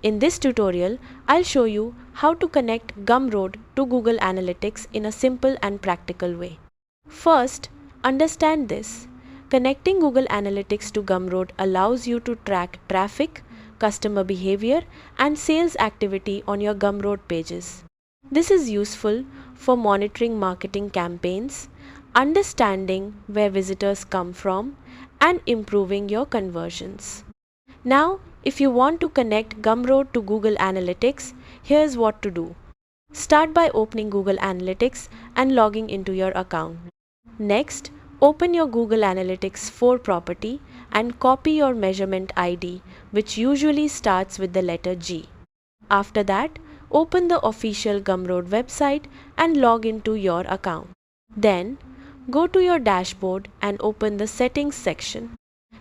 In this tutorial, I'll show you how to connect Gumroad to Google Analytics in a simple and practical way. First, understand this. Connecting Google Analytics to Gumroad allows you to track traffic, customer behavior, and sales activity on your Gumroad pages. This is useful for monitoring marketing campaigns, understanding where visitors come from, and improving your conversions. Now, if you want to connect Gumroad to Google Analytics, here's what to do. Start by opening Google Analytics and logging into your account. Next, open your Google Analytics 4 property and copy your measurement ID, which usually starts with the letter G. After that, open the official Gumroad website and log into your account. Then, go to your dashboard and open the settings section.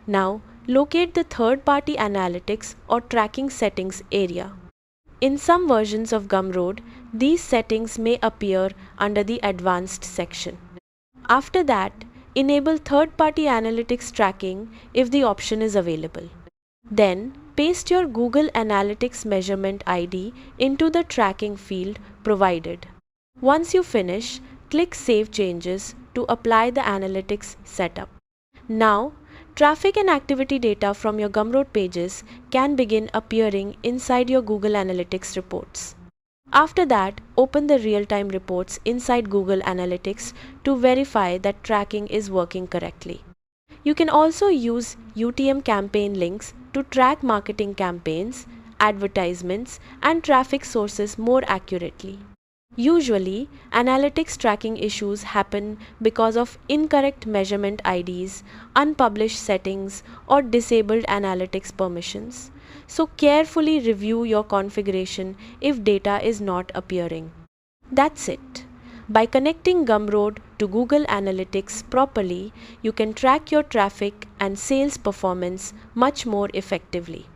Now, locate the third-party analytics or tracking settings area. In some versions of Gumroad, these settings may appear under the advanced section. After that, enable third-party analytics tracking if the option is available. Then, paste your Google Analytics measurement ID into the tracking field provided. Once you finish, click Save Changes to apply the analytics setup. Now, traffic and activity data from your Gumroad pages can begin appearing inside your Google Analytics reports. After that, open the real-time reports inside Google Analytics to verify that tracking is working correctly. You can also use UTM campaign links to track marketing campaigns, advertisements, and traffic sources more accurately. Usually, analytics tracking issues happen because of incorrect measurement IDs, unpublished settings, or disabled analytics permissions. So carefully review your configuration if data is not appearing. That's it. By connecting Gumroad to Google Analytics properly, you can track your traffic and sales performance much more effectively.